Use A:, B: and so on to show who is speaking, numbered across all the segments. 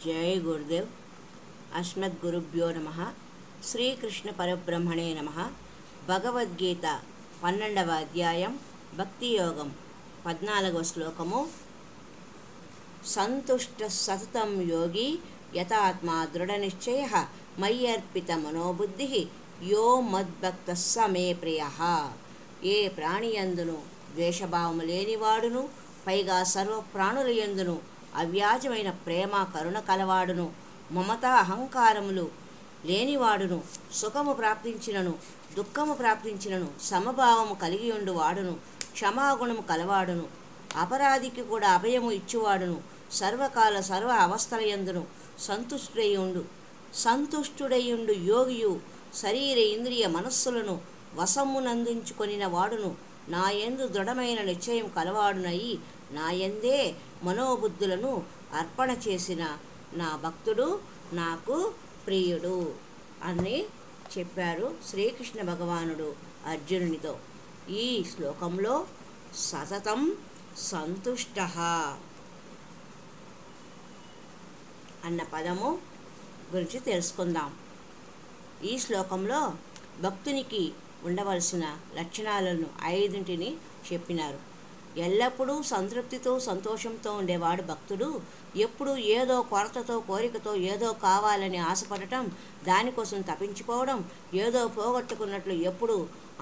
A: जय गुरुदेव। अस्मद्गुरुभ्यो नमः। श्रीकृष्ण परब्रह्मणे नमः। भगवद्गीत 12వ అధ్యాయం భక్తి యోగం 14వ శ్లోకము సంతుష్ట సతతం యోగి యతాత్మా దృఢనిశ్చయః మయ్యర్పిత మనోబుద్ధిః యో మద్భక్తః స మే ప్రియః. ఏ ప్రాణియందును ద్వేషభావము లేనివాడును, పైగా సర్వ ప్రాణుల యందును అవ్యాజమైన ప్రేమ కరుణ కలవాడును, మమత అహంకారములు లేనివాడును, సుఖము ప్రాప్తించినను దుఃఖము ప్రాప్తించినను సమభావము కలిగి ఉండువాడును, క్షమాగుణము కలవాడును, అపరాధికి కూడా అభయము ఇచ్చువాడును, సర్వకాల సర్వ అవస్థలయందును సంతుష్టుడయుండు యోగియు శరీర ఇంద్రియ మనస్సులను వశమునందించుకొనిన వాడును, నాయందు దృఢమైన నిశ్చయం కలవాడునయి నాయందే మనోబుద్ధులను అర్పణ చేసిన నా భక్తుడు నాకు ప్రియుడు అని చెప్పారు శ్రీకృష్ణ భగవానుడు అర్జునునితో. ఈ శ్లోకంలో సతతం సంతుష్టః అన్న పదము గురించి తెలుసుకుందాం. ఈ శ్లోకంలో భక్తునికి ఉండవలసిన లక్షణాలను 5 చెప్పినారు. ఎల్లప్పుడూ సంతృప్తితో సంతోషంతో ఉండేవాడు భక్తుడు. ఎప్పుడు ఏదో కొరతతో కోరికతో ఏదో కావాలని ఆశపడటం, దానికోసం తప్పించుకోవడం, ఏదో పోగొట్టుకున్నట్లు ఎప్పుడు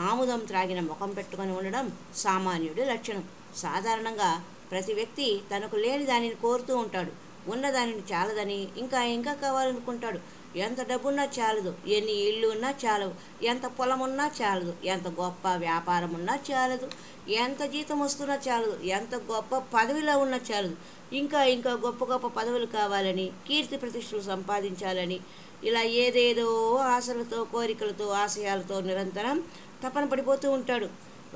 A: ఆముదం త్రాగిన ముఖం పెట్టుకొని ఉండడం సామాన్యుడి లక్షణం. సాధారణంగా ప్రతి వ్యక్తి తనకు లేని దానిని కోరుతూ ఉంటాడు. ఉన్నదానిని చాలదని ఇంకా కావాలనుకుంటాడు. ఎంత డబ్బున్నా చాలదు, ఎన్ని ఇళ్ళు ఉన్నా చాలవు, ఎంత పొలం ఉన్నా చాలదు, ఎంత గొప్ప వ్యాపారం ఉన్నా చాలదు, ఎంత జీతం వస్తున్నా చాలదు, ఎంత గొప్ప పదవిలో ఉన్నా చాలదు, ఇంకా గొప్ప పదవులు కావాలని, కీర్తి ప్రతిష్టలు సంపాదించాలని, ఇలా ఏదేదో ఆశలతో కోరికలతో ఆశయాలతో నిరంతరం తపన పడిపోతూ ఉంటాడు.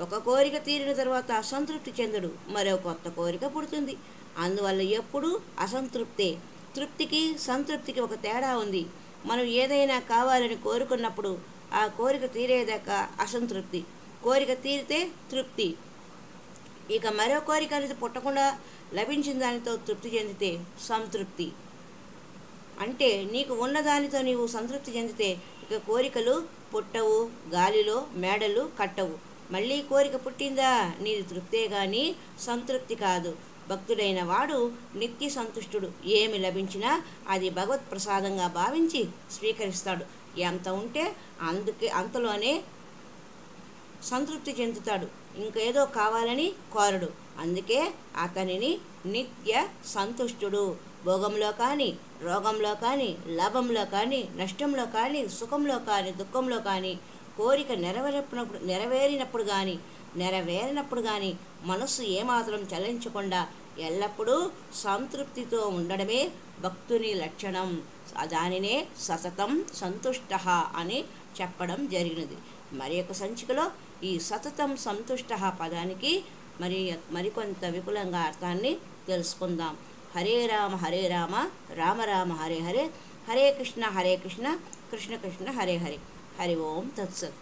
A: ఒక కోరిక తీరిన తర్వాత అసంతృప్తి చెందడు, మరో కొత్త కోరిక పుడుతుంది. అందువల్ల ఎప్పుడూ అసంతృప్తే. తృప్తికి సంతృప్తికి ఒక తేడా ఉంది. మనం ఏదైనా కావాలని కోరుకున్నప్పుడు ఆ కోరిక తీరేదాకా అసంతృప్తి, కోరిక తీరితే తృప్తి. ఇక మరో కోరిక అనేది పుట్టకుండా లభించిన దానితో తృప్తి చెందితే సంతృప్తి. అంటే నీకు ఉన్నదానితో నీవు సంతృప్తి చెందితే ఇక కోరికలు పుట్టవు, గాలిలో మేడలు కట్టవు. మళ్ళీ కోరిక పుట్టిందా నీది తృప్తే కానీ సంతృప్తి కాదు. భక్తుడైన వాడు నిత్య సంతుష్టుడు. ఏమి లభించినా అది భగవత్ ప్రసాదంగా భావించి స్వీకరిస్తాడు. ఎంత ఉంటే అంతలోనే సంతృప్తి చెందుతాడు. ఇంకేదో కావాలని కోరడు. అందుకే అతనిని నిత్య సంతుష్టుడు. భోగంలో కానీ, రోగంలో కానీ, లాభంలో కానీ, నష్టంలో కానీ, సుఖంలో కానీ, దుఃఖంలో కానీ, కోరిక నెరవేరినప్పుడు కానీ మనస్సు ఏమాత్రం చలించకుండా ఎల్లప్పుడూ సంతృప్తితో ఉండడమే భక్తుని లక్షణం. దానినే సతతం సంతుష్టః అని చెప్పడం జరిగినది. మరి యొక్క సంచికలో ఈ సతతం సంతుష్టః పదానికి మరికొంత విపులంగా అర్థాన్ని తెలుసుకుందాం. హరే రామ రామ రామ హరే హరే, హరే కృష్ణ కృష్ణ కృష్ణ హరే హరే. హరి ఓం తత్సత్.